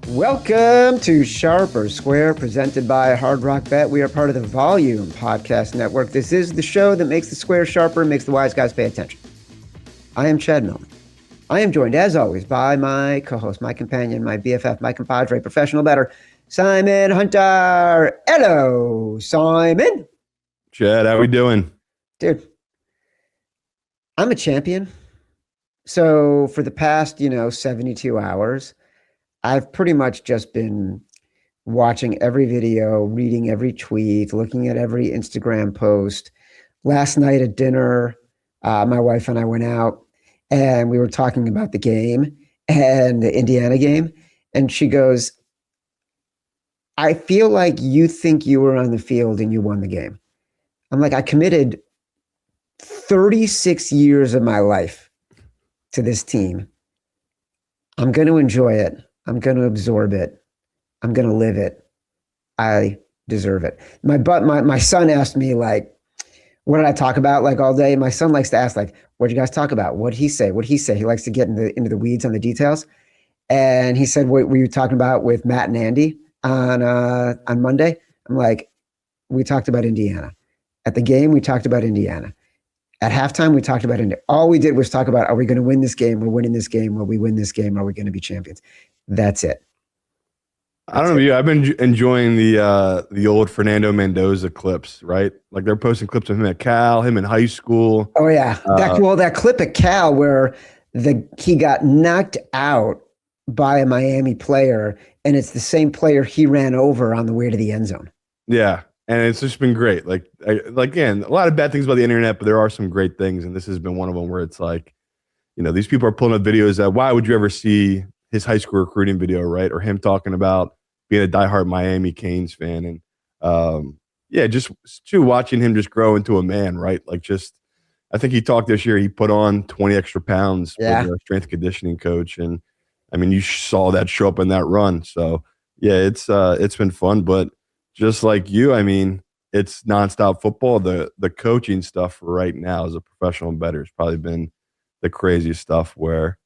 Welcome to Sharp or Square, presented by Hard Rock Bet. We are part of the Volume Podcast Network. This is the show that makes the square sharper and makes the wise guys pay attention. I am Chad Millman. I am joined, as always, by my co-host, my companion, my BFF, my compadre, professional bettor, Simon Hunter. Hello, Simon. Chad, how we doing? Dude, I'm a champion. So for the past, 72 hours, I've pretty much just been watching every video, reading every tweet, looking at every Instagram post. Last night at dinner, my wife and I went out and we were talking about the game and the Indiana game. And she goes, I feel like you think you were on the field and you won the game. I'm like, I committed 36 years of my life to this team. I'm going to enjoy it. I'm going to absorb it. I'm going to live it. I deserve it. My son asked me, like, what did I talk about like all day? My son likes to ask, like, what did you guys talk about? What'd he say? What'd he say? He likes to get into the weeds on the details. And he said, what were you talking about with Matt and Andy on Monday? I'm like, we talked about Indiana. At the game, we talked about Indiana. At halftime, we talked about Indiana. All we did was talk about, are we going to win this game? We're winning this game. Will we win this game? Are we going to be champions? That's it. I don't know about you. I've been enjoying the old Fernando Mendoza clips, right? Like they're posting clips of him at Cal, him in high school. Oh yeah, that clip at Cal where he got knocked out by a Miami player, and it's the same player he ran over on the way to the end zone. Yeah, and it's just been great. Like again, a lot of bad things about the internet, but there are some great things, and this has been one of them where it's like, these people are pulling up videos that why would you ever see his high school recruiting video, right? Or him talking about being a diehard Miami Canes fan. And just watching him just grow into a man, right? Like I think he talked this year, he put on 20 extra pounds with a strength and conditioning coach. And I mean, you saw that show up in that run. So yeah, it's been fun, but just like you, I mean, it's nonstop football. The coaching stuff right now as a professional bettor has probably been the craziest stuff where,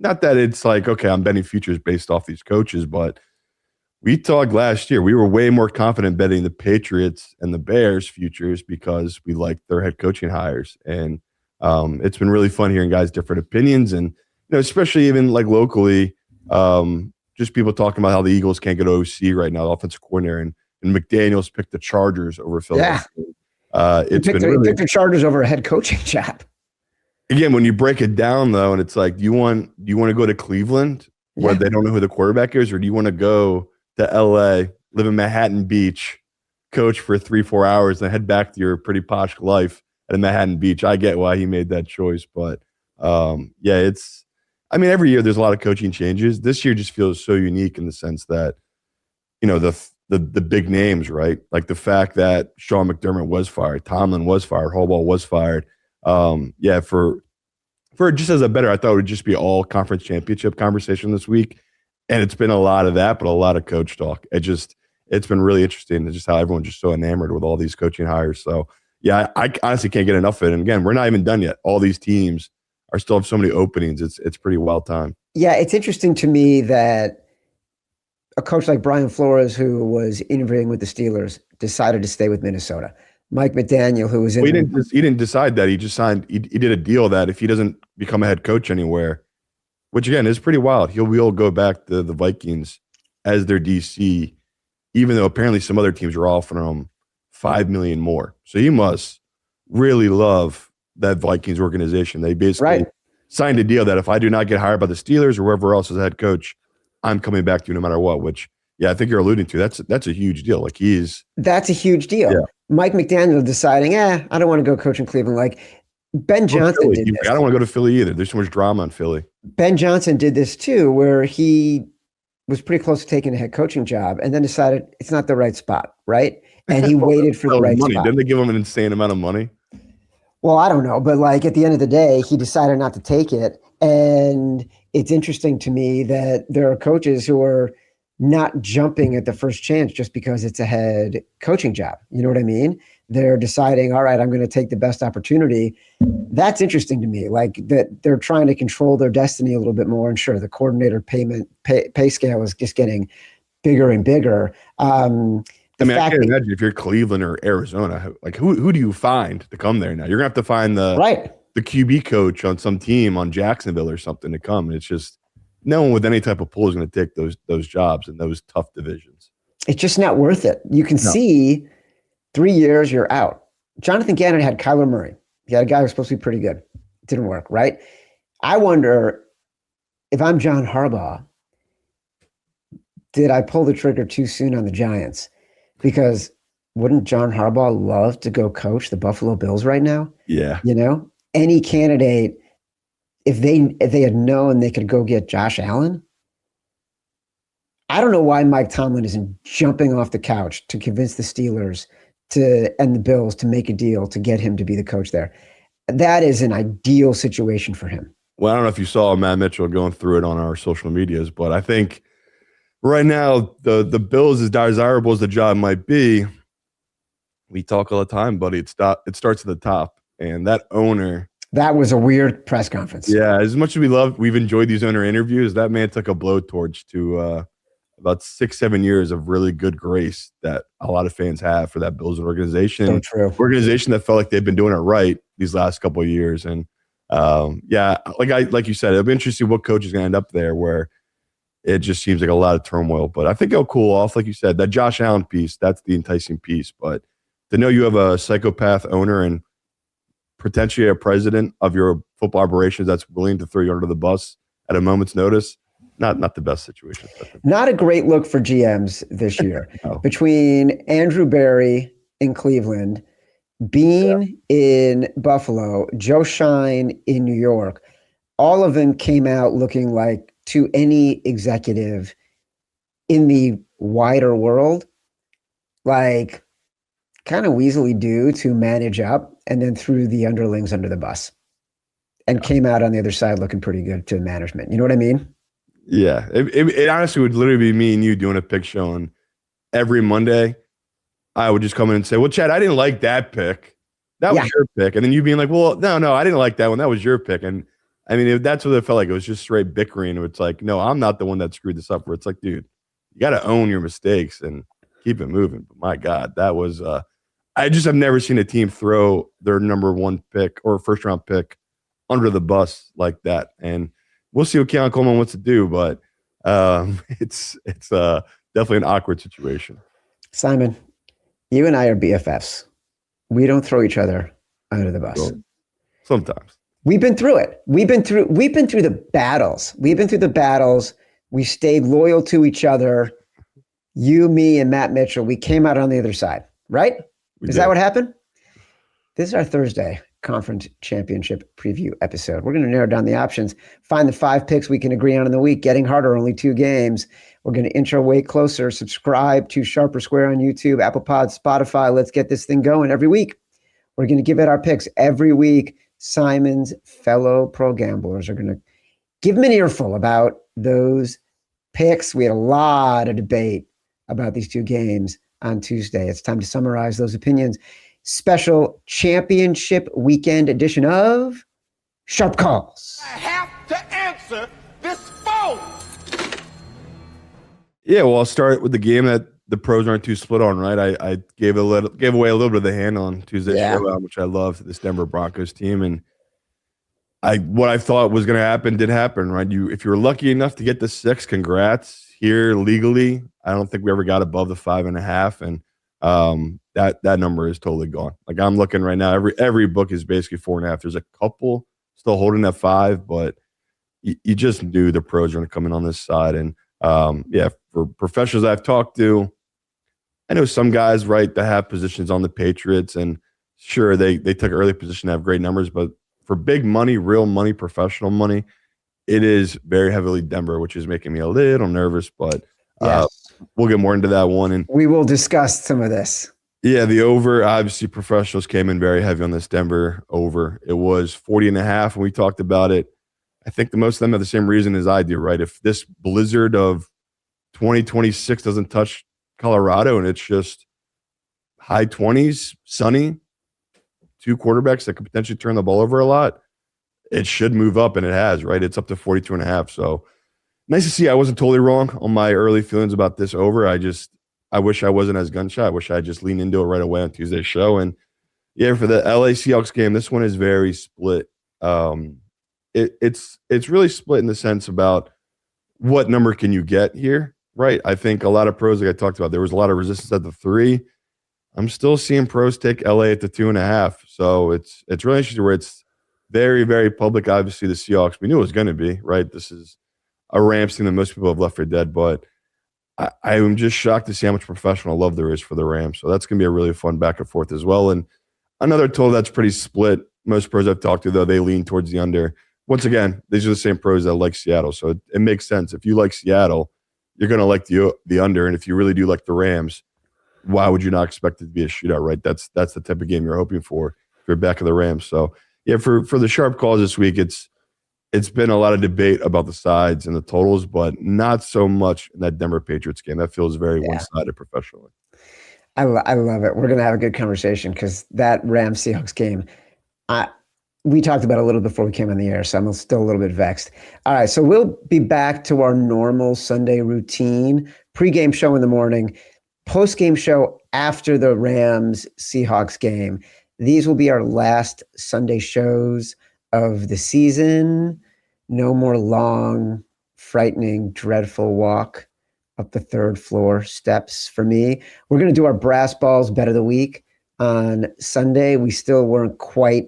not that it's like, okay, I'm betting futures based off these coaches, but we talked last year. We were way more confident betting the Patriots and the Bears futures because we liked their head coaching hires. And it's been really fun hearing guys' different opinions. And, especially even like locally, just people talking about how the Eagles can't get OC right now, the offensive coordinator, and McDaniels picked the Chargers over Philadelphia. Yeah. He picked the Chargers over a head coaching job. Again, when you break it down, though, and it's like, do you want to go to Cleveland where they don't know who the quarterback is, or do you want to go to L.A., live in Manhattan Beach, coach for 3-4 hours, and head back to your pretty posh life at Manhattan Beach? I get why he made that choice, but every year there's a lot of coaching changes. This year just feels so unique in the sense that, the big names, right? Like the fact that Sean McDermott was fired, Tomlin was fired, Harbaugh was fired. For just as a bettor, I thought it would just be all conference championship conversation this week. And it's been a lot of that, but a lot of coach talk. It's been really interesting. It's just how everyone's just so enamored with all these coaching hires. So yeah, I honestly can't get enough of it. And again, we're not even done yet. All these teams are still have so many openings. It's pretty well timed. Yeah, it's interesting to me that a coach like Brian Flores, who was interviewing with the Steelers, decided to stay with Minnesota. Mike McDaniel, who was in, he didn't decide that. He just signed. He did a deal that if he doesn't become a head coach anywhere, which again is pretty wild, he'll go back to the Vikings as their DC, even though apparently some other teams are offering him $5 million more. So he must really love that Vikings organization. They basically signed a deal that if I do not get hired by the Steelers or whoever else is head coach, I'm coming back to you no matter what. Which I think you're alluding to. That's a huge deal. Like that's a huge deal. Yeah. Mike McDaniel deciding, I don't want to go coach in Cleveland. Like Ben Johnson did this. I don't want to go to Philly either. There's so much drama in Philly. Ben Johnson did this too, where he was pretty close to taking a head coaching job and then decided it's not the right spot, right? And he waited for the right money. spot. Didn't they give him an insane amount of money? Well, I don't know. But like at the end of the day, he decided not to take it. And it's interesting to me that there are coaches who are not jumping at the first chance just because it's a head coaching job. You know what I mean? they're deciding, all right, I'm going to take the best opportunity. That's interesting to me. Like that they're trying to control their destiny a little bit more. And sure, the coordinator pay scale is just getting bigger and bigger. I can't imagine if you're Cleveland or Arizona, like who do you find to come there now? You're gonna have to find the QB coach on some team on Jacksonville or something to come. And it's just no one with any type of pull is going to take those jobs in those tough divisions. It's just not worth it. You can see 3 years, you're out. Jonathan Gannon had Kyler Murray. He had a guy who was supposed to be pretty good. It didn't work, right? I wonder if I'm John Harbaugh, did I pull the trigger too soon on the Giants? Because wouldn't John Harbaugh love to go coach the Buffalo Bills right now? Yeah. You know, any candidate, if they had known they could go get Josh Allen, I don't know why Mike Tomlin isn't jumping off the couch to convince the Steelers and the Bills to make a deal to get him to be the coach there. That is an ideal situation for him. Well, I don't know if you saw Matt Mitchell going through it on our social medias, but I think right now the Bills, as desirable as the job might be, we talk all the time, buddy. It starts at the top, and that owner. That was a weird press conference. Yeah, as much as we've enjoyed these owner interviews, that man took a blowtorch to about 6-7 years of really good grace that a lot of fans have for that Bills organization. So true. Organization that felt like they've been doing it right these last couple of years. And like you said, it'll be interesting what coach is going to end up there, where it just seems like a lot of turmoil. But I think it'll cool off, like you said, that Josh Allen piece. That's the enticing piece. But to know you have a psychopath owner and potentially a president of your football operations that's willing to throw you under the bus at a moment's notice, not the best situation. Not a great look for GMs this year. No. Between Andrew Berry in Cleveland, Bean in Buffalo, Joe Shine in New York, all of them came out looking like, to any executive in the wider world, like kind of weaselly do to manage up and then threw the underlings under the bus and came out on the other side looking pretty good to management. You know what I mean? Yeah. It honestly would literally be me and you doing a pick show, and every Monday I would just come in and say, well, Chad, I didn't like that pick. That was your pick. And then you being like, well, no, I didn't like that one. That was your pick. And I mean, that's what it felt like. It was just straight bickering. It's like, no, I'm not the one that screwed this up. Where it's like, dude, you got to own your mistakes and keep it moving. But my God, that was I just have never seen a team throw their number one pick or first round pick under the bus like that. And we'll see what Keon Coleman wants to do, but it's definitely an awkward situation. Simon, you and I are BFFs. We don't throw each other under the bus. Well, sometimes. We've been through it. We've been through the battles. We stayed loyal to each other. You, me, and Matt Mitchell. We came out on the other side, right? Is that what happened? This is our Thursday conference championship preview episode. We're going to narrow down the options, find the 5 picks we can agree on in the week. Getting harder, only 2 games. We're going to inch our way closer. Subscribe to Sharp or Square on YouTube, Apple Pod, Spotify. Let's get this thing going every week. We're going to give it our picks every week. Simon's fellow pro gamblers are going to give him an earful about those picks. We had a lot of debate about these 2 games on Tuesday. It's time to summarize those opinions. Special championship weekend edition of Sharp Calls. I have to answer this phone. Yeah, well, I'll start with the game that the pros aren't too split on, right? I gave away a little bit of the hand on Tuesday, showdown, which I love, to this Denver Broncos team, and what I thought was going to happen did happen, right? If you were lucky enough to get the 6, congrats. Here legally, I don't think we ever got above the 5.5, and that number is totally gone. Like, I'm looking right now, every book is basically 4.5. There's a couple still holding at 5, but you just knew the pros are going to come in on this side. And for professionals I've talked to, I know some guys, right, that have positions on the Patriots, and sure, they took early position to have great numbers, but for big money, real money, professional money, it is very heavily Denver, which is making me a little nervous, but we'll get more into that one. And we will discuss some of this. Yeah, the over, obviously professionals came in very heavy on this Denver over. It was 40.5 when we talked about it. I think the most of them have the same reason as I do, right? If this blizzard of 2026 doesn't touch Colorado and it's just high 20s, sunny, two quarterbacks that could potentially turn the ball over a lot, it should move up, and it has, right? It's up to 42.5. So nice to see. I wasn't totally wrong on my early feelings about this over. I wish I wasn't as gun shy. I wish I just leaned into it right away on Tuesday's show. And yeah, for the LA Seahawks game, this one is very split. It's really split in the sense about what number can you get here, right? I think a lot of pros, like I talked about, there was a lot of resistance at the 3. I'm still seeing pros take LA at the 2.5. So it's really interesting where it's very, very public. Obviously, the Seahawks, we knew it was going to be, right? This is a Rams team that most people have left for dead, but I'm just shocked to see how much professional love there is for the Rams. So that's going to be a really fun back and forth as well. And another total that's pretty split. Most pros I've talked to, though, they lean towards the under. Once again, these are the same pros that like Seattle. So it makes sense. If you like Seattle, you're going to like the under. And if you really do like the Rams, why would you not expect it to be a shootout, right? That's the type of game you're hoping for if you're back of the Rams. So, yeah, for the sharp calls this week, it's been a lot of debate about the sides and the totals, but not so much in that Denver Patriots game. That feels very one-sided professionally. I love it. We're going to have a good conversation because that Rams-Seahawks game, we talked about it a little before we came on the air, so I'm still a little bit vexed. All right, so we'll be back to our normal Sunday routine. Pre-game show in the morning, post-game show after the Rams-Seahawks game. These will be our last Sunday shows of the season. No more long, frightening, dreadful walk up the 3rd floor steps for me. We're going to do our brass balls bet of the week on Sunday. We still weren't quite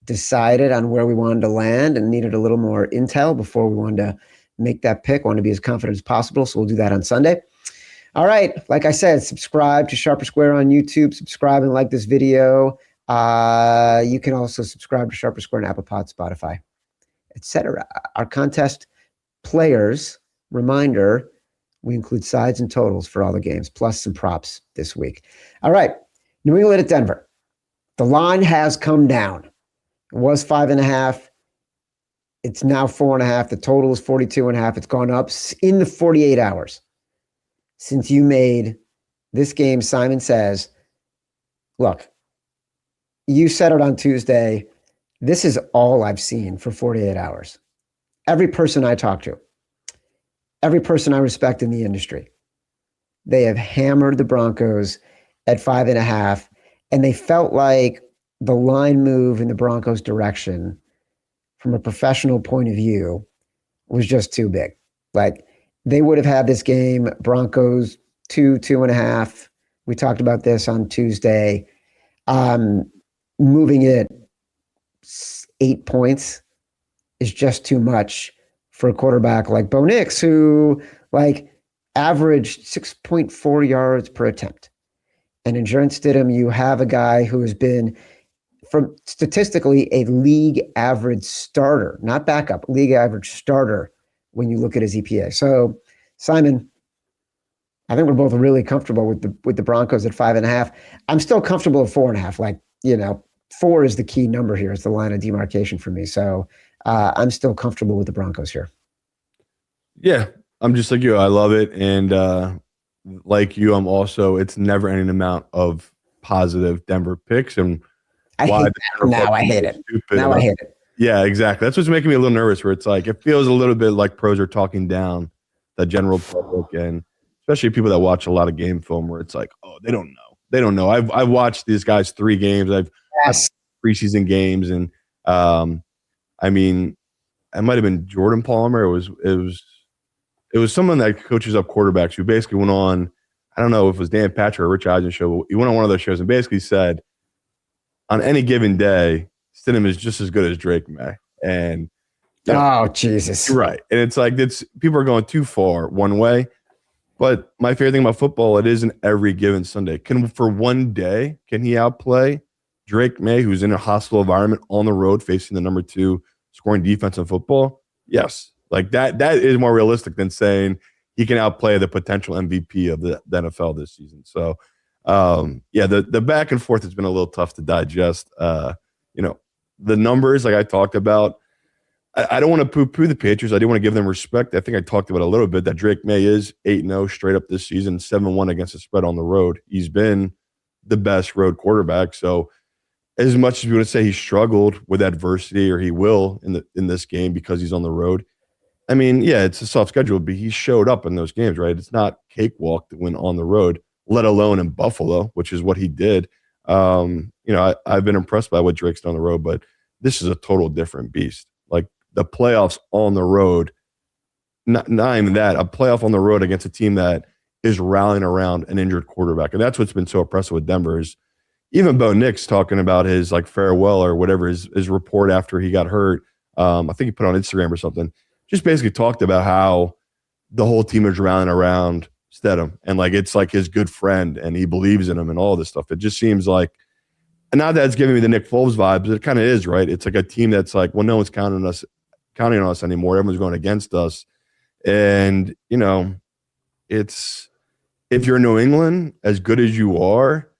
decided on where we wanted to land and needed a little more intel before we wanted to make that pick. Want to be as confident as possible, so we'll do that on Sunday. All right, like I said, subscribe to Sharper Square on YouTube. Subscribe and like this video. You can also subscribe to Sharper Square on Apple Pod, Spotify, etc. Our contest players, reminder, we include sides and totals for all the games, plus some props this week. All right, New England at Denver. The line has come down. It was 5.5. It's now 4.5. The total is 42.5. It's gone up in the 48 hours since you made this game. Simon says, look, you said it on Tuesday. This is all I've seen for 48 hours. Every person I talk to, every person I respect in the industry, they have hammered the Broncos at 5.5, and they felt like the line move in the Broncos' direction from a professional point of view was just too big. Like, they would have had this game, Broncos 2.5. We talked about this on Tuesday. Moving it 8 points is just too much for a quarterback like Bo Nix, who averaged 6.4 yards per attempt. And in Jarrett Stidham, you have a guy who has been, from statistically, a league average starter, not backup, league average starter when you look at his EPA. So, Simon, I think we're both really comfortable with the Broncos at 5.5. I'm still comfortable at 4.5. 4 is the key number here. It's the line of demarcation for me. So I'm still comfortable with the Broncos here. Yeah, I'm just like you. I love it. And like you, I'm also, it's never ending amount of positive Denver picks. And I hate it. Now I hate it. Yeah, exactly. That's what's making me a little nervous, where it's like, it feels a little bit like pros are talking down the general public, and especially people that watch a lot of game film, where it's like, oh, they don't know. They don't know. I've watched these guys 3 games. I've preseason games, and I mean, it might have been Jordan Palmer. It was someone that coaches up quarterbacks who basically went on, I don't know if it was Dan Patrick or Rich Eisen show, but he went on one of those shows and basically said, on any given day, Stidham is just as good as Drake Maye. And oh, Jesus. Right. And it's like, people are going too far one way. But my favorite thing about football, it isn't every given Sunday. For one day, can he outplay Drake Maye, who's in a hostile environment on the road facing the number 2 scoring defense in football? Yes. Like that is more realistic than saying he can outplay the potential MVP of the NFL this season. So, the back and forth has been a little tough to digest. The numbers, like I talked about, I don't want to poo-poo the Patriots. I do want to give them respect. I think I talked about a little bit that Drake Maye is 8-0 straight up this season, 7-1 against the spread on the road. He's been the best road quarterback. So as much as we want to say he struggled with adversity, or he will in this game because he's on the road, I mean, yeah, it's a soft schedule, but he showed up in those games, right? It's not cakewalk to win on the road, let alone in Buffalo, which is what he did. I've been impressed by what Drake's done on the road, but this is a total different beast. Like the playoffs on the road, not even that, a playoff on the road against a team that is rallying around an injured quarterback. And that's what's been so impressive with Denver is even Bo Nix talking about his like farewell or whatever, his report after he got hurt. I think he put on Instagram or something, just basically talked about how the whole team is rallying around Stidham and like it's like his good friend and he believes in him and all this stuff. It just seems like, and now that's giving me the Nick Foles vibes. It kind of is, right? It's like a team that's like, well, no one's counting on us anymore. Everyone's going against us. And, it's, if you're New England, as good as you are,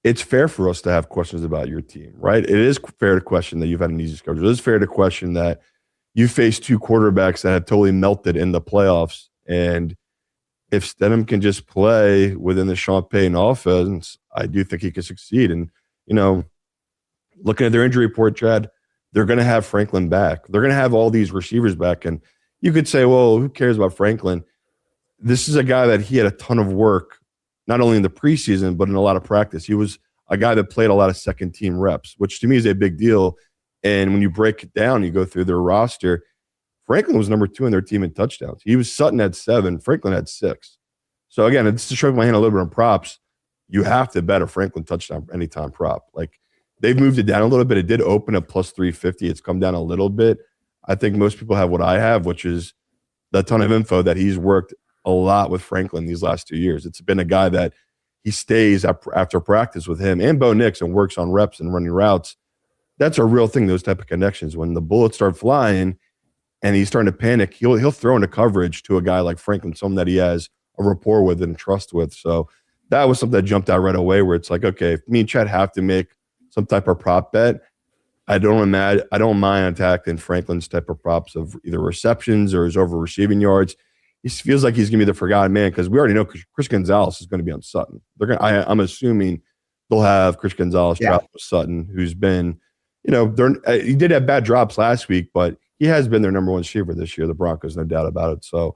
it's fair for us to have questions about your team, right? It is fair to question that you've had an easy schedule. It is fair to question that you face two quarterbacks that have totally melted in the playoffs. And if Stidham can just play within the Sean Payton offense, I do think he can succeed. And, looking at their injury report, Chad, they're going to have Franklin back. They're going to have all these receivers back. And you could say, well, who cares about Franklin? This is a guy that he had a ton of work, not only in the preseason, but in a lot of practice. He was a guy that played a lot of second team reps, which to me is a big deal. And when you break it down, you go through their roster, Franklin was number 2 in their team in touchdowns. He was Sutton had 7, Franklin had 6. So again, it's to show my hand a little bit on props. You have to bet a Franklin touchdown anytime prop. Like they've moved it down a little bit. It did open at plus 350. It's come down a little bit. I think most people have what I have, which is the ton of info that he's worked a lot with Franklin these last 2 years. It's been a guy that he stays after practice with him and Bo Nix and works on reps and running routes. That's a real thing, those type of connections. When the bullets start flying and he's starting to panic, he'll throw into coverage to a guy like Franklin, someone that he has a rapport with and trust with. So that was something that jumped out right away where it's like, okay, if me and Chad have to make some type of prop bet, I don't mind attacking Franklin's type of props of either receptions or his over receiving yards. He feels like he's going to be the forgotten man because we already know Chris Gonzalez is going to be on Sutton. I'm assuming they'll have Chris Gonzalez drop with Sutton, who's been, he did have bad drops last week, but he has been their number 1 receiver this year, the Broncos, no doubt about it. So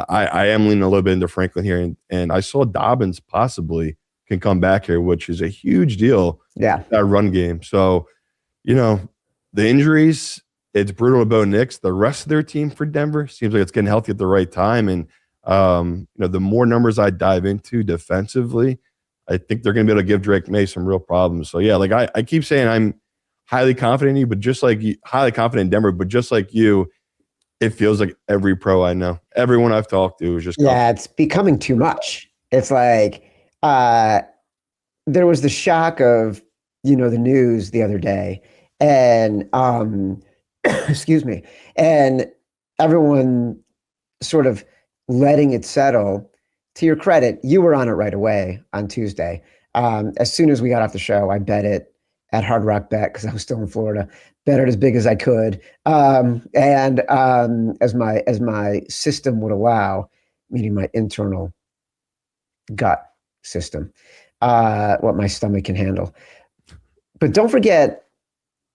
I am leaning a little bit into Franklin here, and I saw Dobbins possibly can come back here, which is a huge deal. Yeah, that run game. So, the injuries, it's brutal to Bo Nix. The rest of their team for Denver seems like it's getting healthy at the right time. And, the more numbers I dive into defensively, I think they're going to be able to give Drake Maye some real problems. So, yeah, like I keep saying I'm highly confident in you, but just like you, highly confident in Denver, but just like you, it feels like every pro I know, everyone I've talked to is just it's becoming too much. It's like there was the shock of, the news the other day and excuse me, and everyone sort of letting it settle. To your credit, you were on it right away on Tuesday. As soon as we got off the show, I bet it at Hard Rock Bet because I was still in Florida. Bet it as big as I could, and as my system would allow, meaning my internal gut system, what my stomach can handle. But don't forget,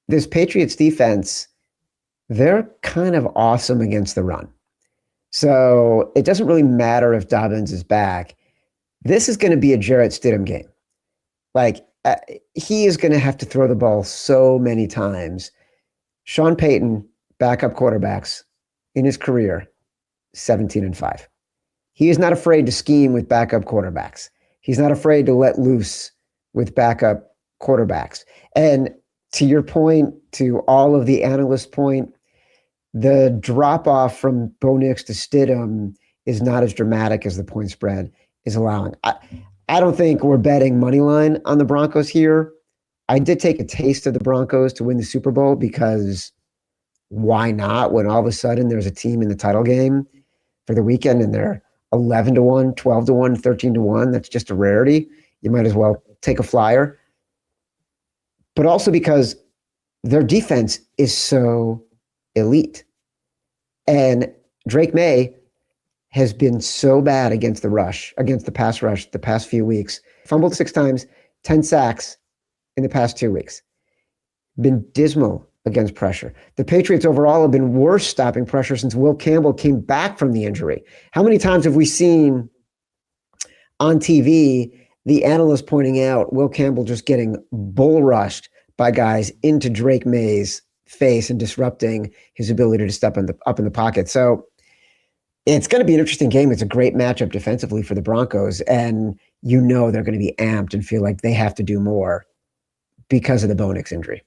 this Patriots defense, they're kind of awesome against the run. So it doesn't really matter if Dobbins is back. This is going to be a Jarrett Stidham game. Like, he is going to have to throw the ball so many times. Sean Payton, backup quarterbacks in his career, 17-5. He is not afraid to scheme with backup quarterbacks. He's not afraid to let loose with backup quarterbacks. And to your point, to all of the analysts' point, the drop-off from Bo Nix to Stidham is not as dramatic as the point spread is allowing. I don't think we're betting money line on the Broncos here. I did take a taste of the Broncos to win the Super Bowl because why not when all of a sudden there's a team in the title game for the weekend and they're 11-1, 12-1, 13-1. That's just a rarity. You might as well take a flyer. But also because their defense is so elite. And Drake Maye has been so bad against the rush, against the pass rush the past few weeks. Fumbled 6 times, 10 sacks in the past 2 weeks. Been dismal against pressure. The Patriots overall have been worse stopping pressure since Will Campbell came back from the injury. How many times have we seen on TV the analyst pointing out Will Campbell just getting bull rushed by guys into Drake Maye's face and disrupting his ability to step up in the pocket? So it's going to be an interesting game. It's a great matchup defensively for the Broncos, and they're going to be amped and feel like they have to do more because of the Bo Nix injury.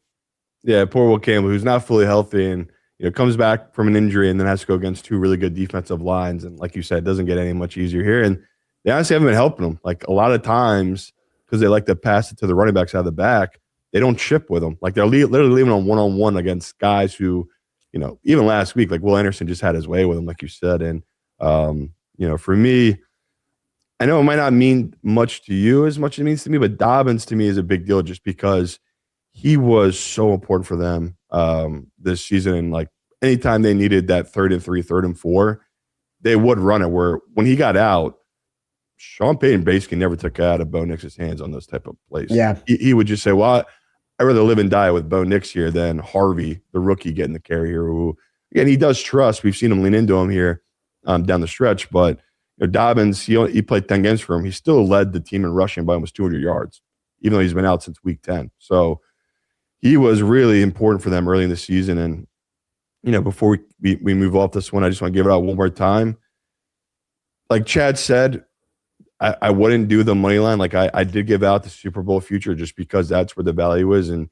Yeah, poor Will Campbell, who's not fully healthy and comes back from an injury and then has to go against two really good defensive lines. And like you said, it doesn't get any much easier here. And they honestly haven't been helping him. Like a lot of times, because they like to pass it to the running backs out of the back, they don't chip with them. Like they're literally leaving on one-on-one against guys who, even last week, like Will Anderson just had his way with him, like you said. And, for me, I know it might not mean much to you as much as it means to me, but Dobbins to me is a big deal just because he was so important for them this season. And like anytime they needed that 3rd and 3, 3rd and 4, they would run it. Where when he got out, Sean Payton basically never took it out of Bo Nix's hands on those type of plays. Yeah, he would just say, "Well, I'd rather live and die with Bo Nix here than Harvey, the rookie, getting the carry here." Who, again, he does trust. We've seen him lean into him here down the stretch. But Dobbins, he played 10 games for him. He still led the team in rushing by almost 200 yards, even though he's been out since week 10. So he was really important for them early in the season. And, before we move off this one, I just want to give it out one more time. Like Chad said, I wouldn't do the money line. Like I did give out the Super Bowl future just because that's where the value is. And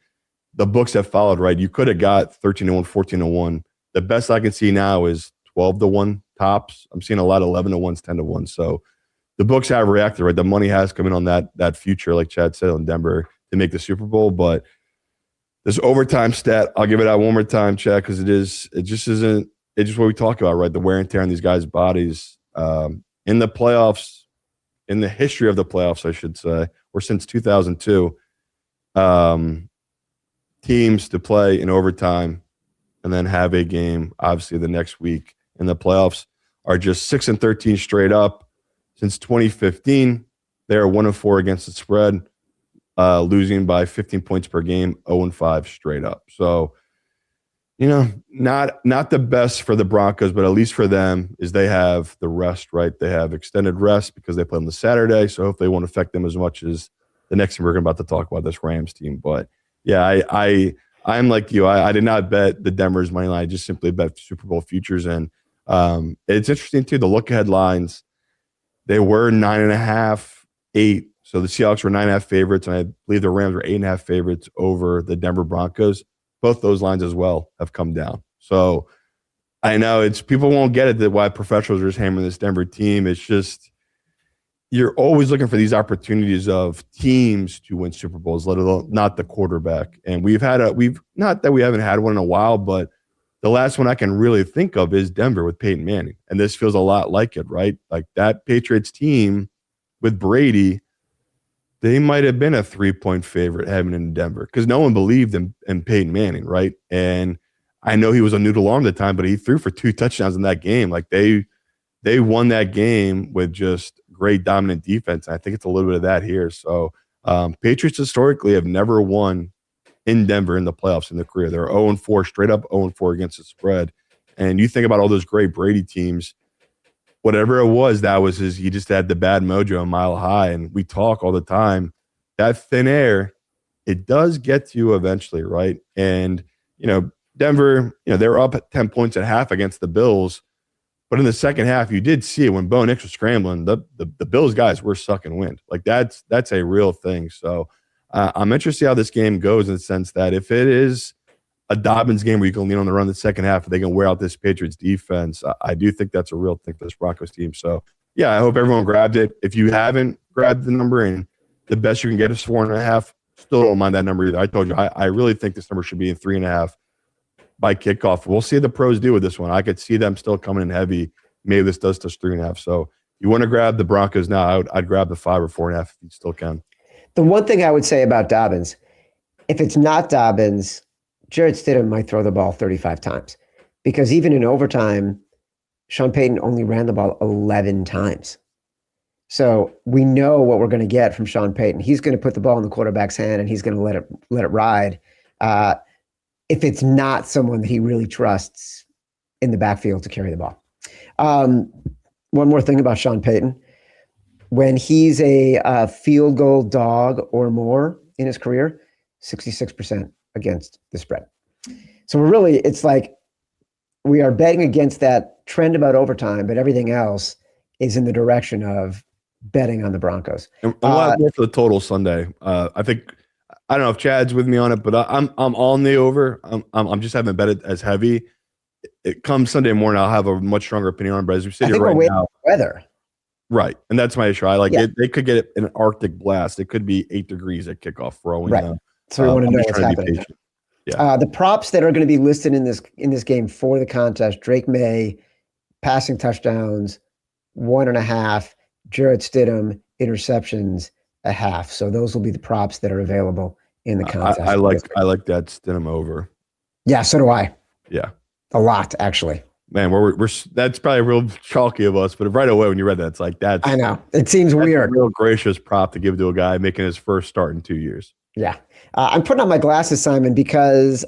the books have followed, right? You could have got 13-1, 14-1. The best I can see now is 12-1 tops. I'm seeing a lot of 11-1s, 10-1. So the books have reacted, right? The money has come in on that future, like Chad said, on Denver to make the Super Bowl. But this overtime stat, I'll give it out one more time, Chad, because it's just what we talk about, right? The wear and tear on these guys' bodies. In the playoffs, in the history of the playoffs, I should say, or since 2002, teams to play in overtime and then have a game, obviously, the next week in the playoffs are just 6-13 straight up. Since 2015, they are 1-4 against the spread, losing by 15 points per game, 0-5 straight up. So, not the best for the Broncos, but at least for them is they have the rest, right? They have extended rest because they play on the Saturday, so hopefully it won't affect them as much as the next team we're about to talk about, this Rams team. But yeah, I'm like you. I did not bet the Denver's money line. I just simply bet Super Bowl futures. And it's interesting too. The look ahead lines, they were 9.5, 8. So the Seahawks were 9.5 favorites, and I believe the Rams were 8.5 favorites over the Denver Broncos. Both those lines as well have come down. So I know people won't get it that why professionals are just hammering this Denver team. It's just you're always looking for these opportunities of teams to win Super Bowls, let alone not the quarterback. And we've not that we haven't had one in a while, but the last one I can really think of is Denver with Peyton Manning. And this feels a lot like it, right? Like that Patriots team with Brady, they might have been a 3-point favorite heading into Denver because no one believed in Peyton Manning, right? And I know he was a noodle arm at the time, but he threw for 2 touchdowns in that game. Like they won that game with just great dominant defense. And I think it's a little bit of that here. So Patriots historically have never won in Denver in the playoffs in their career. They're 0-4, straight up 0-4 against the spread. And you think about all those great Brady teams, whatever it was, that was he just had the bad mojo a mile high. And we talk all the time, that thin air, it does get to you eventually, right? And, Denver, they're up at 10 points at half against the Bills. But in the second half, you did see it when Bo Nix was scrambling, the Bills guys were sucking wind. Like that's a real thing. So I'm interested how this game goes in the sense that if it is a Dobbins game where you can lean on the run in the second half, they can wear out this Patriots defense. I do think that's a real thing for this Broncos team. So yeah, I hope everyone grabbed it. If you haven't grabbed the number and the best you can get is 4.5, still don't mind that number either. I told you, I really think this number should be in 3.5 by kickoff. We'll see what the pros do with this one. I could see them still coming in heavy. Maybe this does touch 3.5. So you want to grab the Broncos now, I'd grab the 5 or 4.5 if you still can. The one thing I would say about Dobbins, if it's not Dobbins, Jarrett Stidham might throw the ball 35 times because even in overtime, Sean Payton only ran the ball 11 times. So we know what we're going to get from Sean Payton. He's going to put the ball in the quarterback's hand and he's going to let it ride. If it's not someone that he really trusts in the backfield to carry the ball. One more thing about Sean Payton. When he's a field goal dog or more in his career, 66% against the spread. So it's like we are betting against that trend about overtime, but everything else is in the direction of betting on the Broncos. And we'll have more for the total Sunday. I think I don't know if Chad's with me on it, but I'm on the over. I'm just haven't bet it as heavy. It comes Sunday morning, I'll have a much stronger opinion on it. But as we sit here right now, weather. Right, and that's my issue. I like it. They could get an Arctic blast. It could be 8 degrees at kickoff for all we know. So we want to know what's happening. Yeah. The props that are going to be listed in this game for the contest: Drake Maye, passing touchdowns, 1.5. Jarrett Stidham, interceptions, 0.5. So those will be the props that are available in the contest. I like that Stidham over. Yeah, so do I. Yeah, a lot actually. Man, we're that's probably real chalky of us, but right away when you read that, it's like that's. I know it seems weird. A real gracious prop to give to a guy making his first start in 2 years. Yeah, I'm putting on my glasses, Simon, because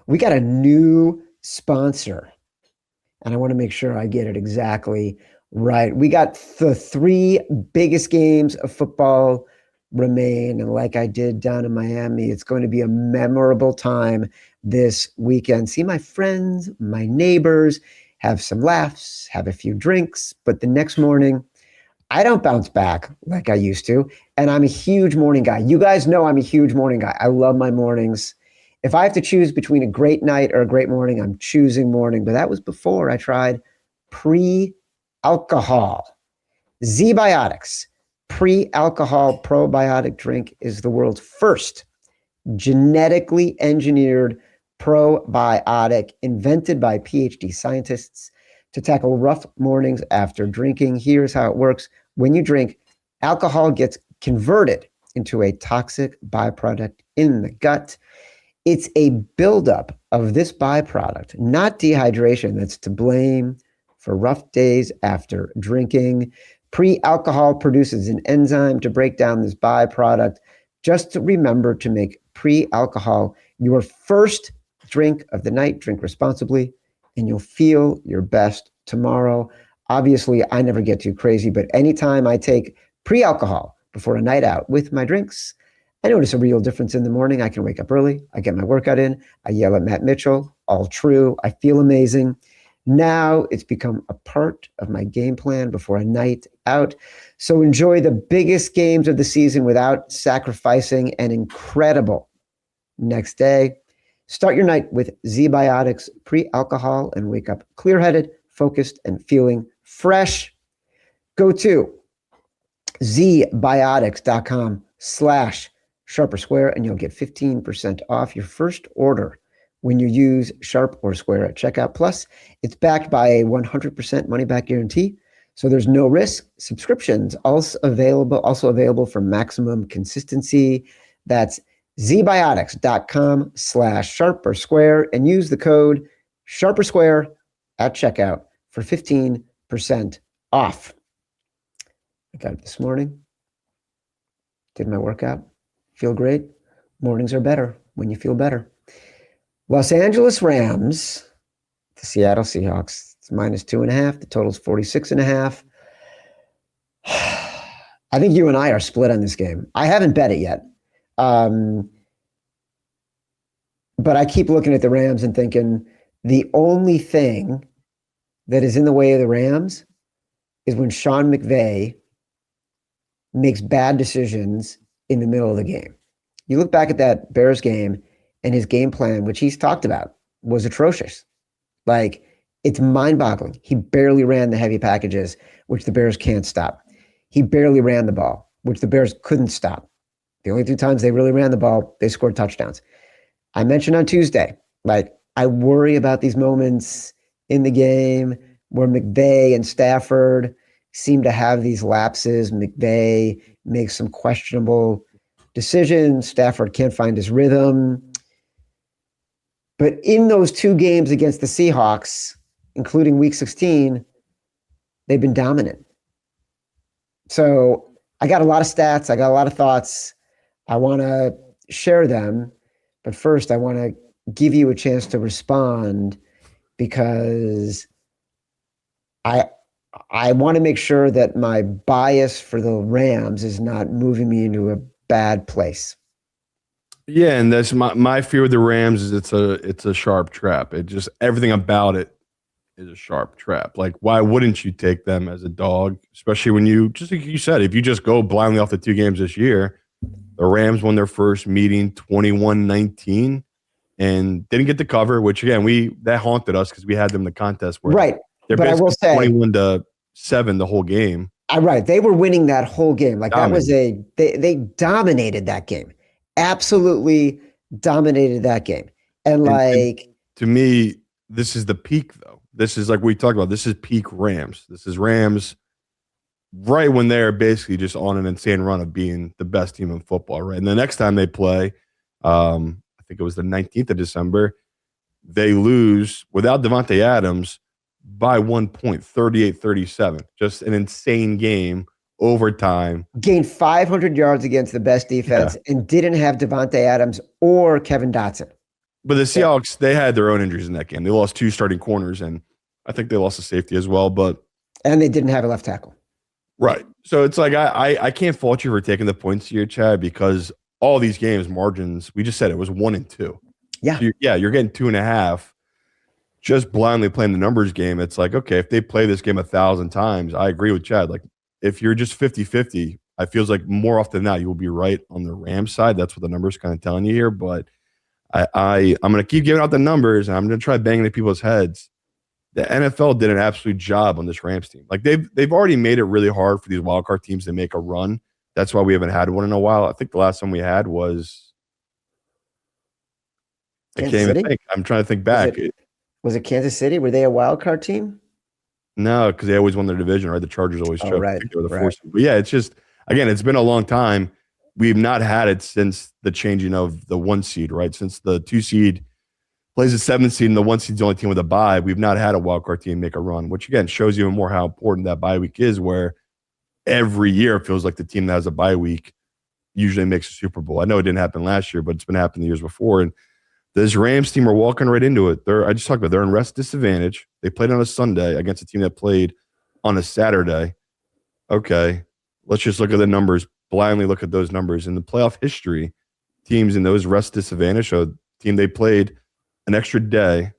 we got a new sponsor, and I want to make sure I get it exactly right. We got the 3 biggest games of football remain, and like I did down in Miami, it's going to be a memorable time this weekend. See my friends, my neighbors, have some laughs, have a few drinks, but the next morning, I don't bounce back like I used to, and I'm a huge morning guy. You guys know I'm a huge morning guy. I love my mornings. If I have to choose between a great night or a great morning, I'm choosing morning, but that was before I tried pre-alcohol. Z-Biotics, pre-alcohol probiotic drink, is the world's first genetically engineered probiotic invented by PhD scientists to tackle rough mornings after drinking. Here's how it works. When you drink, alcohol gets converted into a toxic byproduct in the gut. It's a buildup of this byproduct, not dehydration, that's to blame for rough days after drinking. Pre-alcohol produces an enzyme to break down this byproduct. Just to remember to make pre-alcohol your first drink of the night. Drink responsibly, and you'll feel your best tomorrow. Obviously, I never get too crazy, but anytime I take pre-alcohol before a night out with my drinks, I notice a real difference in the morning. I can wake up early. I get my workout in. I yell at Matt Mitchell. All true. I feel amazing. Now it's become a part of my game plan before a night out. So enjoy the biggest games of the season without sacrificing an incredible next day. Start your night with Z-Biotics pre-alcohol and wake up clear-headed, focused, and feeling fresh. Go to zbiotics.com/sharp or square and you'll get 15% off your first order when you use Sharp or Square at checkout. Plus, it's backed by a 100% money-back guarantee, so there's no risk. Subscriptions also available for maximum consistency. That's zbiotics.com/sharp or square and use the code sharp or square at checkout for 15% off. I got it this morning. Did my workout. Feel great. Mornings are better when you feel better. Los Angeles Rams, the Seattle Seahawks. It's -2.5. The total's 46.5. I think you and I are split on this game. I haven't bet it yet. But I keep looking at the Rams and thinking the only thing that is in the way of the Rams is when Sean McVay makes bad decisions in the middle of the game. You look back at that Bears game and his game plan, which he's talked about, was atrocious. Like, it's mind-boggling. He barely ran the heavy packages, which the Bears can't stop. He barely ran the ball, which the Bears couldn't stop. The only 2 times they really ran the ball, they scored touchdowns. I mentioned on Tuesday, like, I worry about these moments in the game where McVay and Stafford seem to have these lapses. McVay makes some questionable decisions. Stafford can't find his rhythm. But in those 2 games against the Seahawks, including week 16, they've been dominant. So I got a lot of stats. I got a lot of thoughts. I want to share them. But first, I want to give you a chance to respond because I I want to make sure that my bias for the Rams is not moving me into a bad place. Yeah, and that's my fear with the Rams is it's a sharp trap. It just everything about it is a sharp trap. Like, why wouldn't you take them as a dog? Especially when you just like you said, if you just go blindly off the 2 games this year, the Rams won their first meeting 21-19 and didn't get the cover, which again, that haunted us because we had them in the contest where Right. they're But I will basically say 21-7 the whole game. right. They were winning that whole game. Like that was they dominated that game. Absolutely dominated that game. And like to me, this is the peak though. This is like we talked about. This is peak Rams. This is Rams right when they're basically just on an insane run of being the best team in football, right? And the next time they play, I think it was the 19th of December, they lose without Devontae Adams by 1 point, 38-37. Just an insane game, overtime. gained 500 yards against the best defense and didn't have Devontae Adams or Kevin Dotson. But the Seahawks, they had their own injuries in that game. They lost 2 starting corners, and I think they lost a safety as well. And they didn't have a left tackle. Right. So it's like I can't fault you for taking the points here, Chad, because all these games, margins, we just said it was 1 and 2. Yeah. So you're getting 2.5. Just blindly playing the numbers game. It's like, okay, if they play this game 1,000 times, I agree with Chad. Like, if you're just 50-50, I feels like more often than not, you will be right on the Rams side. That's what the numbers kind of telling you here. But I'm going to keep giving out the numbers, and I'm going to try banging at people's heads. The NFL did an absolute job on this Rams team. Like they've already made it really hard for these wildcard teams to make a run. That's why we haven't had one in a while. I think the last one we had was Kansas I can't even City? think. I'm trying to think back. Was it Kansas City? Were they a wild card team? No, because they always won their division, right? The Chargers always Oh, choked. right, I think they were the right. 4th seed. But yeah, it's just again, it's been a long time. We've not had it since the changing of the 1 seed, right? Since the 2 seed plays the 7th seed and the 1 seed's the only team with a bye. We've not had a wildcard team make a run, which again shows even more how important that bye week is, where every year it feels like the team that has a bye week usually makes a Super Bowl. I know it didn't happen last year, but it's been happening the years before. And this Rams team are walking right into it. I just talked about they're in rest disadvantage. They played on a Sunday against a team that played on a Saturday. Okay, let's just look at the numbers, blindly look at those numbers. In the playoff history, teams in those rest disadvantage, so team they played an extra day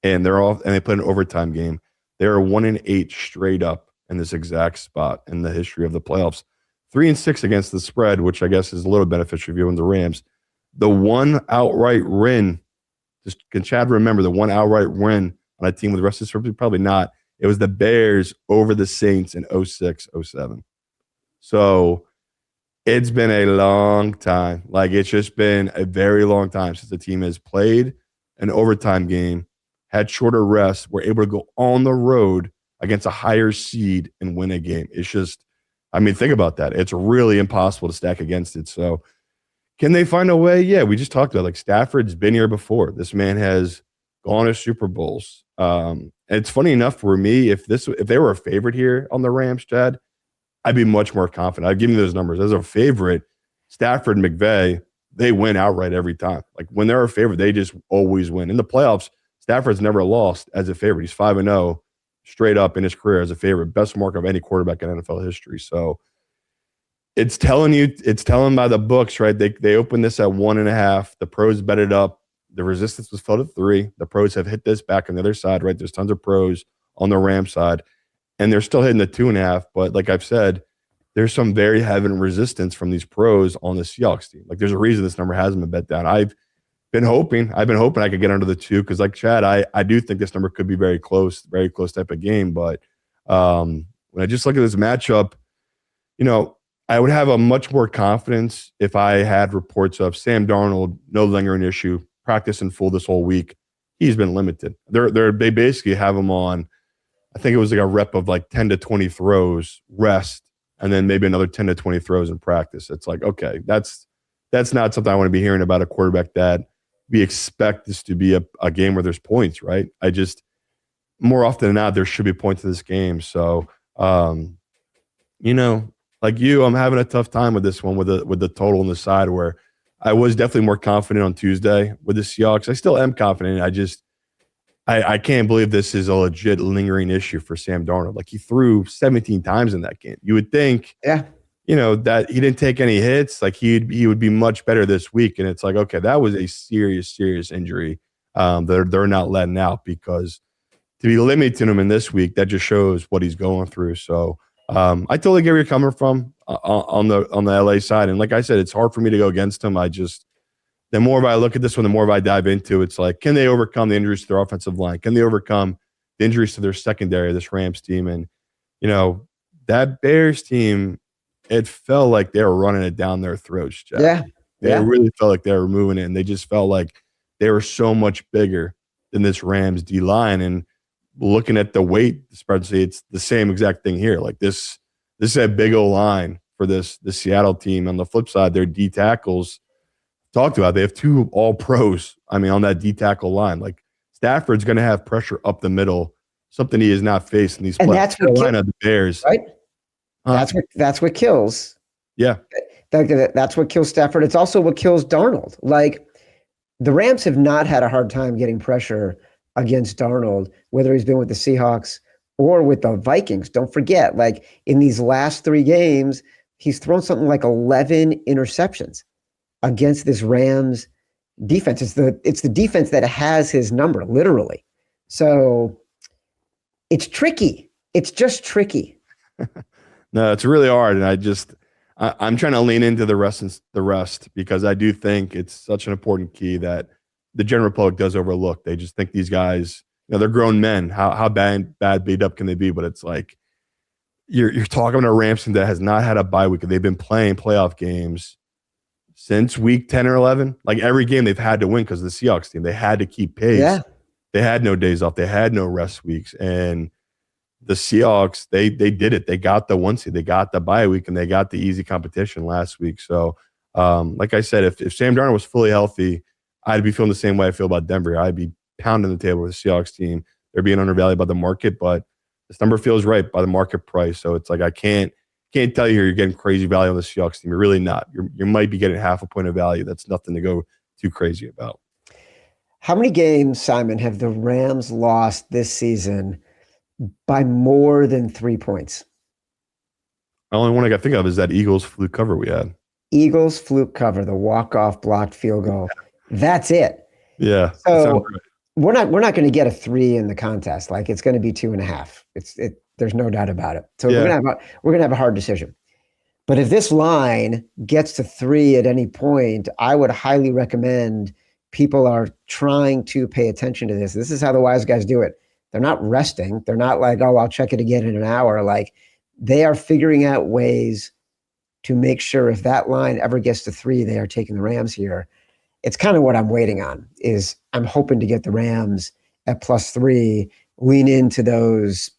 and they played an overtime game. They are 1-8 straight up in this exact spot in the history of the playoffs. 3-6 against the spread, which I guess is a little beneficial for you in the Rams. The one outright win, just can Chad remember the one outright win on a team with the rest of the probably not. It was the Bears over the Saints in 06-07. So it's been a long time. Like it's just been a very long time since the team has played an overtime game, had shorter rest, were able to go on the road against a higher seed and win a game. It's just, I mean, think about that. It's really impossible to stack against it. So can they find a way? Yeah, we just talked about like Stafford's been here before. This man has gone to Super Bowls. And it's funny enough for me, if they were a favorite here on the Rams, Chad, I'd be much more confident. I'd give you those numbers. As a favorite, Stafford and McVay, they win outright every time. Like when they're a favorite, they just always win. In the playoffs, Stafford's never lost as a favorite. He's 5-0 straight up in his career as a favorite. Best mark of any quarterback in NFL history. So it's telling by the books, right? They opened this at 1.5. The pros bet it up. The resistance was filled at 3. The pros have hit this back on the other side, right? There's tons of pros on the Rams side, and they're still hitting the 2.5. But like I've said, there's some very heavy resistance from these pros on the Seahawks team. Like there's a reason this number hasn't been bet down. I've been hoping I could get under the 2 because like Chad, I do think this number could be very close type of game. But when I just look at this matchup, I would have a much more confidence if I had reports of Sam Darnold, no lingering issue, practice in full this whole week. He's been limited. They basically have him on, I think it was like a rep of like 10 to 20 throws, rest, and then maybe another 10 to 20 throws in practice. It's like, okay, that's not something I want to be hearing about a quarterback that we expect this to be a game where there's points, right? More often than not, there should be points in this game. So, like you, I'm having a tough time with this one with the total on the side where I was definitely more confident on Tuesday with the Seahawks. I still am confident. I can't believe this is a legit lingering issue for Sam Darnold. Like, he threw 17 times in that game. You would think, Yeah. That he didn't take any hits. Like, he would be much better this week. And it's like, okay, that was a serious injury that they're not letting out, because to be limiting him in this week, that just shows what he's going through. So I totally get where you're coming from on the LA side. And like I said, it's hard for me to go against him. The more I look at this one, the more I dive into, it's like, can they overcome the injuries to their offensive line? Can they overcome the injuries to their secondary, this Rams team? And, that Bears team, it felt like they were running it down their throats, Jeff. Yeah. They really felt like they were moving it, and they just felt like they were so much bigger than this Rams D-line. And looking at the weight disparity, it's the same exact thing here. Like, this is a big O line for the Seattle team. On the flip side, their D tackles, talked about, they have 2 all-pros, on that D tackle line. Like, Stafford's going to have pressure up the middle, something he has not faced in these playoffs. And that's what Carolina, the Bears. Right? That's what kills. Yeah. That's what kills Stafford. It's also what kills Darnold. Like, the Rams have not had a hard time getting pressure against Darnold, whether he's been with the Seahawks or with the Vikings. Don't forget, like, in these last 3 games, he's thrown something like 11 interceptions against this Rams defense. It's the defense that has his number, literally. So it's tricky. It's just tricky. No, it's really hard. And I'm trying to lean into the rest because I do think it's such an important key that the general public does overlook. They just think these guys, they're grown men. How bad beat up can they be? But it's like, you're talking about a Rams team that has not had a bye week. They've been playing playoff games since week 10 or 11. Like, every game they've had to win because of the Seahawks team. They had to keep pace. Yeah. They had no days off. They had no rest weeks. And the Seahawks, they did it. They got the 1 seed. They got the bye week, and they got the easy competition last week. So, like I said, if Sam Darnold was fully healthy, I'd be feeling the same way I feel about Denver. I'd be pounding the table with the Seahawks team. They're being undervalued by the market, but this number feels right by the market price. So it's like, I can't tell you you're getting crazy value on the Seahawks team. You're really not. You might be getting half a point of value. That's nothing to go too crazy about. How many games, Simon, have the Rams lost this season by more than 3 points? The only one I can think of is that Eagles fluke cover we had. Eagles fluke cover, the walk-off blocked field goal. That's it. Yeah. So we're not going to get a 3 in the contest. Like, it's going to be 2.5. There's no doubt about it. So we're going to have a hard decision. But if this line gets to 3 at any point, I would highly recommend people are trying to pay attention to this. This is how the wise guys do it. They're not resting. They're not like, oh, I'll check it again in an hour. Like, they are figuring out ways to make sure if that line ever gets to 3, they are taking the Rams here. It's kind of what I'm waiting on. Is I'm hoping to get the Rams at +3, lean into those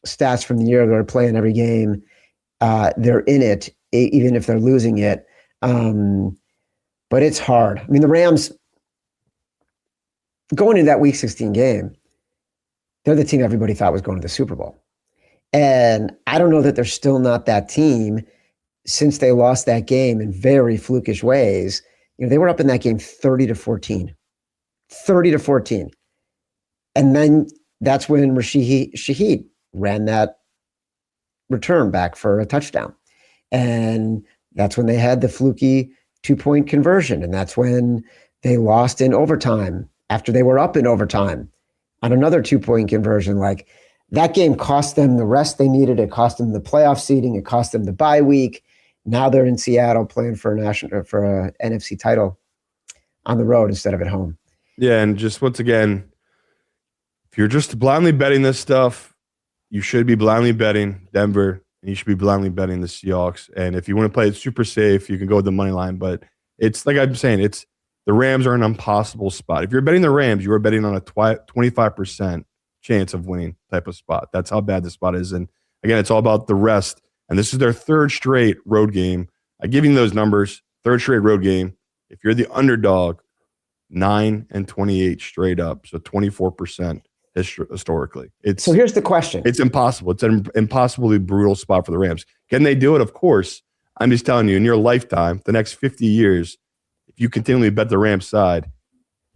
stats from the year they're playing every game. They're in it, even if they're losing it. But it's hard. I mean, the Rams, going into that Week 16 game, they're the team everybody thought was going to the Super Bowl. And I don't know that they're still not that team since they lost that game in very flukish ways. They were up in that game 30-14. 30-14. And then that's when Shaheed ran that return back for a touchdown. And that's when they had the fluky 2-point conversion. And that's when they lost in overtime after they were up in overtime on another 2-point conversion. Like, that game cost them the rest they needed. It cost them the playoff seeding. It cost them the bye week. Now they're in Seattle playing for a NFC title on the road instead of at home. Yeah, and just once again, if you're just blindly betting this stuff, you should be blindly betting Denver, and you should be blindly betting the Seahawks. And if you want to play it super safe, you can go with the money line. But it's like I'm saying, the Rams are an impossible spot. If you're betting the Rams, you are betting on a 25% chance of winning type of spot. That's how bad the spot is. And again, it's all about the rest. And this is their 3rd straight road game. I give you those numbers, 3rd straight road game. If you're the underdog, 9-28 straight up, so 24%. historically. So here's the question. It's impossible. It's an impossibly brutal spot for the Rams. Can they do it? Of course. I'm just telling you, in your lifetime, the next 50 years, if you continually bet the Rams side,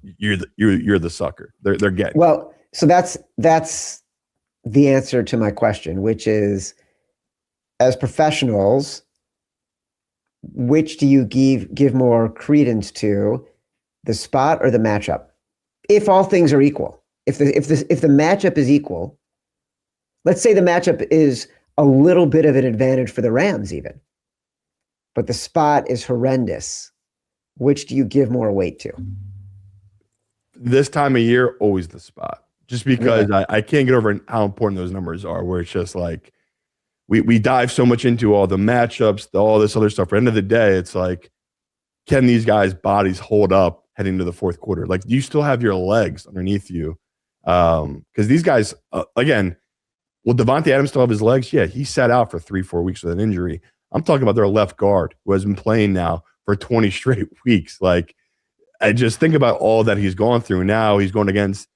you're the sucker. They're getting. Well, so that's the answer to my question, which is, as professionals, which do you give more credence to, the spot or the matchup? If all things are equal, if the matchup is equal, let's say the matchup is a little bit of an advantage for the Rams even, but the spot is horrendous, which do you give more weight to? This time of year, always the spot. Just because I can't get over how important those numbers are, where it's just like we dive so much into all the matchups, all this other stuff. At the end of the day, it's like, can these guys' bodies hold up heading into the fourth quarter? Like, do you still have your legs underneath you? Because these guys, again, will Devontae Adams still have his legs? Yeah, he sat out for 3-4 weeks with an injury. I'm talking about their left guard, who has been playing now for 20 straight weeks. Like, I just think about all that he's gone through. Now he's going against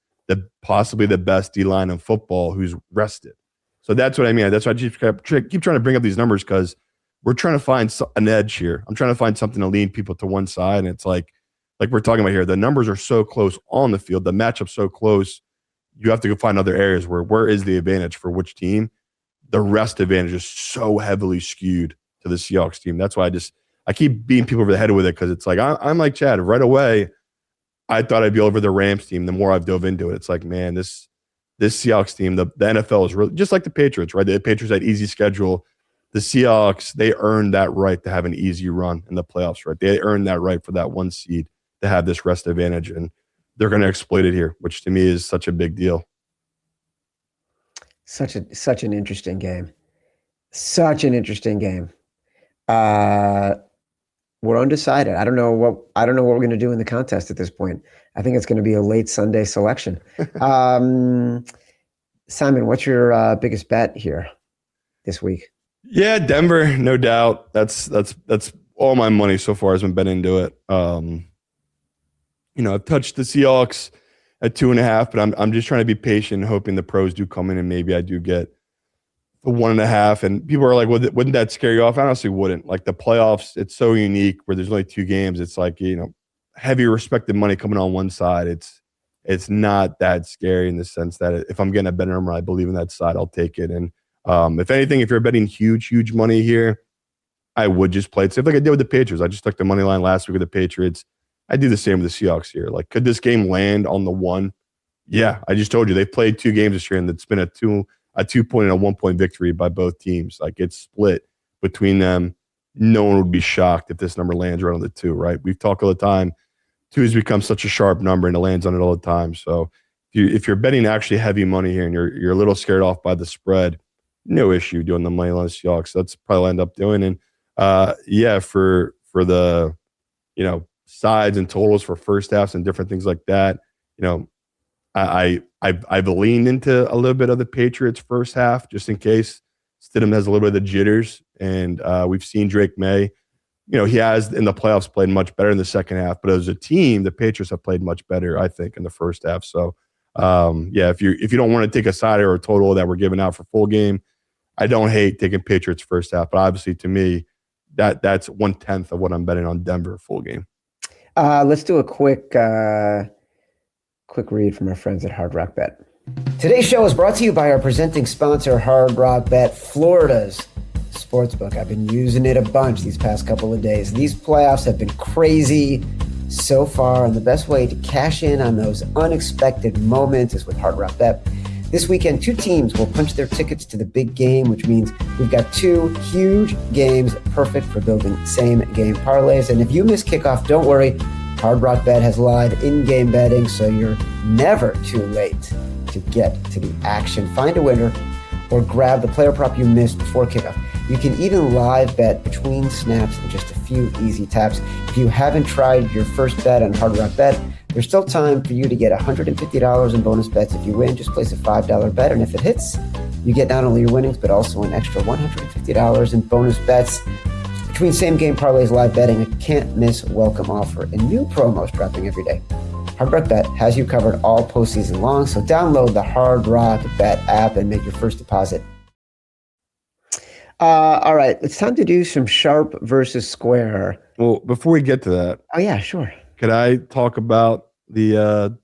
possibly the best D-line in football, who's rested. So that's what I mean. That's why I keep trying to bring up these numbers, because we're trying to find an edge here. I'm trying to find something to lean people to one side. And it's like we're talking about here, the numbers are so close on the field, the matchup's so close. You have to go find other areas where is the advantage for which team. The rest advantage is so heavily skewed to the Seahawks team. That's why I keep beating people over the head with it, because it's like I'm like Chad. Right away, I thought I'd be over the Rams team. The more I've dove into it, it's like, man, this Seahawks team, the NFL is really just like the Patriots, right? The Patriots had easy schedule. The Seahawks, they earned that right to have an easy run in the playoffs, right? They earned that right for that one seed to have this rest advantage, and they're going to exploit it here, which to me is such a big deal. Such an interesting game. Such an interesting game. We're undecided. I don't know what we're going to do in the contest at this point. I think it's going to be a late Sunday selection. Simon, what's your biggest bet here this week? Yeah, Denver, no doubt. That's all my money so far has been bet into it. I've touched the Seahawks at 2.5, but I'm just trying to be patient, hoping the pros do come in and maybe I do get the 1.5. And people are like, well, wouldn't that scare you off? I honestly wouldn't. Like, the playoffs, it's so unique where there's only 2 games. It's like, heavy respected money coming on one side. It's not that scary in the sense that if I'm getting a better number, I believe in that side, I'll take it. And if anything, if you're betting huge money here, I would just play it safe like I did with the Patriots. I just took the money line last week with the Patriots. I do the same with the Seahawks here. Like, could this game land on the 1? Yeah, I just told you they've played 2 games this year, and it's been a 2-point and a 1-point victory by both teams. Like, it's split between them. No one would be shocked if this number lands right on the 2, right? We've talked all the time. 2 has become such a sharp number, and it lands on it all the time. So if you're betting actually heavy money here and you're a little scared off by the spread, no issue doing the money line Seahawks. That's probably what I end up doing. And for the sides and totals for first halves and different things like that, I've leaned into a little bit of the Patriots first half just in case Stidham has a little bit of the jitters. And we've seen Drake Maye. He has in the playoffs played much better in the second half, but as a team, the Patriots have played much better, I think, in the first half. So if you don't want to take a side or a total that we're giving out for full game, I don't hate taking Patriots first half, but obviously to me, that's 1/10 of what I'm betting on Denver full game. Let's do a quick read from our friends at Hard Rock Bet. Today's show is brought to you by our presenting sponsor, Hard Rock Bet, Florida's sportsbook. I've been using it a bunch these past couple of days. These playoffs have been crazy so far, and the best way to cash in on those unexpected moments is with Hard Rock Bet. This weekend, 2 teams will punch their tickets to the big game, which means we've got 2 huge games perfect for building same-game parlays. And if you miss kickoff, don't worry. Hard Rock Bet has live in-game betting, so you're never too late to get to the action. Find a winner or grab the player prop you missed before kickoff. You can even live bet between snaps in just a few easy taps. If you haven't tried your first bet on Hard Rock Bet, there's still time for you to get $150 in bonus bets if you win. Just place a $5 bet, and if it hits, you get not only your winnings, but also an extra $150 in bonus bets. Between same-game parlays, live betting, a can't-miss welcome offer, and new promos dropping every day. Hard Bet Bet has you covered all postseason long, so download the Hard Rock Bet app and make your first deposit. All right, it's time to do some sharp versus square. Well, before we get to that, Oh yeah, sure. could I talk about the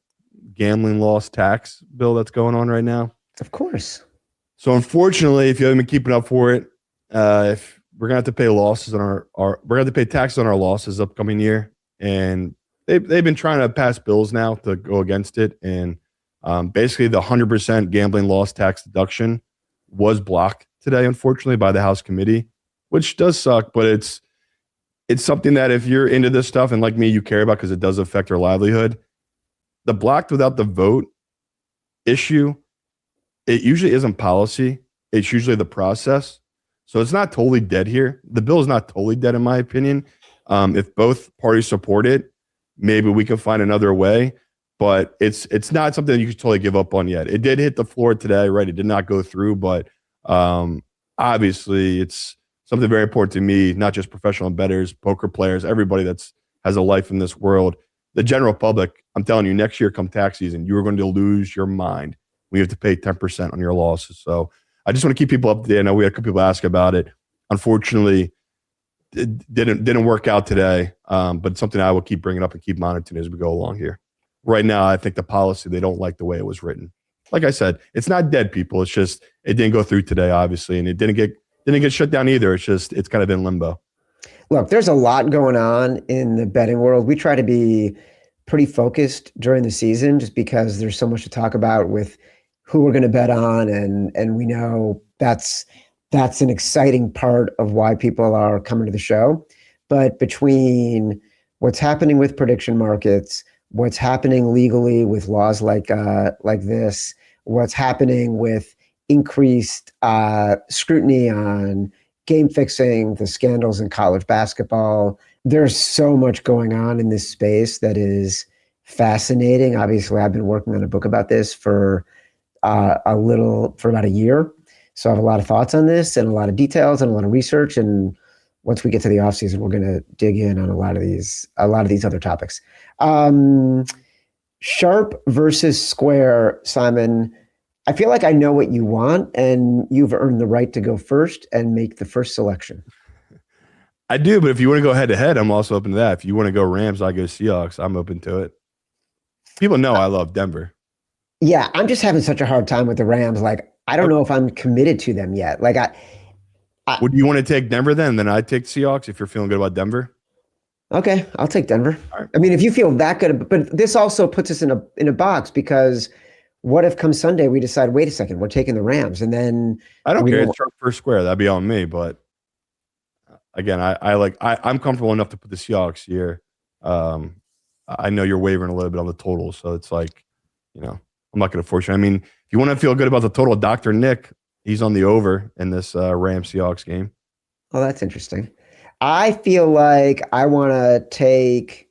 gambling loss tax bill that's going on right now? Of course. So unfortunately, if you haven't been keeping up for it, if we're gonna have to pay losses on our we're gonna have to pay taxes on our losses upcoming year, and they've been trying to pass bills now to go against it, and basically the 100% gambling loss tax deduction was blocked today, unfortunately, by the House committee, which does suck, but it's something that if you're into this stuff and like me, you care about because it does affect your livelihood. The blocked without the vote issue, it usually isn't policy. It's usually the process. So it's not totally dead here. The bill is not totally dead, in my opinion. If both parties support it, maybe we can find another way. But it's not something that you can totally give up on yet. It did hit the floor today, right? It did not go through, but obviously it's something very important to me, not just professional bettors, poker players, everybody that's has a life in this world. The general public, I'm telling you, next year come tax season, you are going to lose your mind. We have to pay 10% on your losses. So I just want to keep people up to date. I know we had a couple people ask about it. Unfortunately, it didn't work out today, but it's something I will keep bringing up and keep monitoring as we go along here. Right now, I think the policy, they don't like the way it was written. Like I said, it's not dead, people. It's just it didn't go through today, obviously, and it didn't get shut down either. It's kind of in limbo. Look, there's a lot going on in the betting world. We try to be pretty focused during the season just because there's so much to talk about with who we're going to bet on, and we know that's an exciting part of why people are coming to the show. But between what's happening with prediction markets, what's happening legally with laws like this, what's happening with increased scrutiny on game fixing, the scandals in college basketball, there's so much going on in this space that is fascinating. Obviously, I've been working on a book about this for about a year. So I have a lot of thoughts on this and a lot of details and a lot of research. And once we get to the off season, we're going to dig in on a lot of these other topics. Sharp versus square, Simon. I feel like I know what you want, and you've earned the right to go first and make the first selection. I do, but if you want to go head to head, I'm also open to that. If you want to go Rams, I go Seahawks. I'm open to it. People know I love Denver. Yeah, I'm just having such a hard time with the Rams. Like, I don't know if I'm committed to them yet. Like, would you want to take Denver then? Then I'd take Seahawks if you're feeling good about Denver. Okay, I'll take Denver. Right. I mean, if you feel that good, but this also puts us in a box because what if come Sunday we decide, wait a second, we're taking the Rams, and then I don't care. It's sharp first square. That'd be on me. But again, I'm comfortable enough to put the Seahawks here. I know you're wavering a little bit on the total, so it's like, I'm not going to force you. I mean, if you want to feel good about the total, Dr. Nick, he's on the over in this Rams-Seahawks game. Oh, that's interesting. I feel like I want to take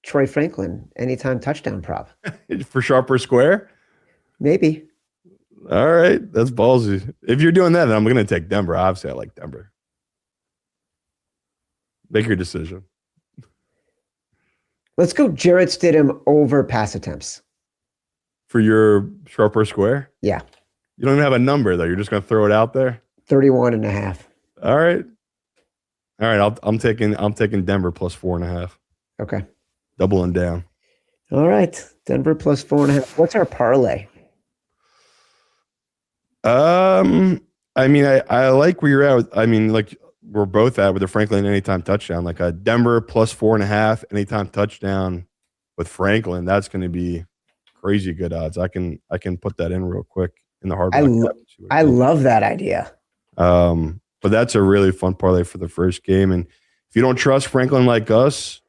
Troy Franklin anytime touchdown prop. For sharp or square? Maybe. All right. That's ballsy. If you're doing that, then I'm going to take Denver. Obviously, I like Denver. Make your decision. Let's go Jarrett Stidham over pass attempts. For your sharp or square? Yeah. You don't even have a number, though. You're just going to throw it out there? 31.5. All right. I'm taking Denver plus 4.5. Okay. Doubling down. All right. Denver plus 4.5. What's our parlay? I mean, I like where you're at. Like we're both at with the Franklin anytime touchdown. Like a Denver plus 4.5 anytime touchdown with Franklin. That's going to be crazy good odds. I can put that in real quick in the hard. I love that idea. But that's a really fun parlay for the first game. And if you don't trust Franklin like us,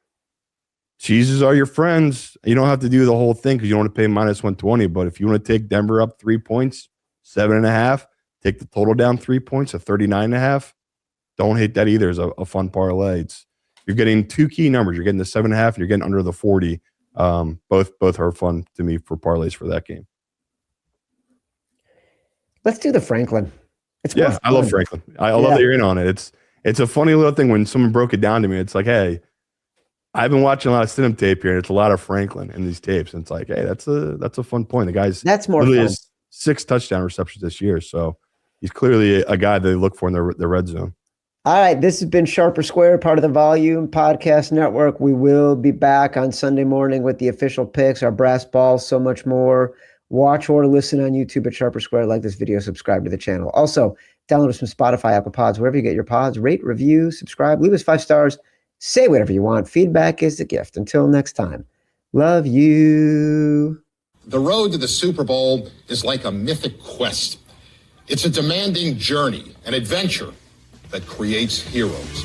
cheeses are your friends. You don't have to do the whole thing because you don't want to pay minus 120. But if you want to take Denver up 3 points, 7.5, take the total down 3 points at 39.5. Don't hate that either. It's a fun parlay. You're getting two key numbers. You're getting the 7.5 and you're getting under the 40. Both are fun to me for parlays for that game. Let's do the Franklin. I love Franklin. I love that you're in on it. It's a funny little thing when someone broke it down to me. It's like, hey, I've been watching a lot of Stidham tape here, and it's a lot of Franklin in these tapes. And it's like, hey, that's a fun point. The guy's That's more literally fun. has 6 touchdown receptions this year, so he's clearly a guy they look for in the red zone. All right, this has been Sharper Square, part of the Volume Podcast Network. We will be back on Sunday morning with the official picks, our brass balls, so much more. Watch or listen on YouTube at Sharper Square. Like this video, subscribe to the channel. Also, download us from Spotify, Apple Pods, wherever you get your pods. Rate, review, subscribe, leave us 5 stars. Say whatever you want. Feedback is a gift. Until next time, love you. The road to the Super Bowl is like a mythic quest. It's a demanding journey, an adventure that creates heroes.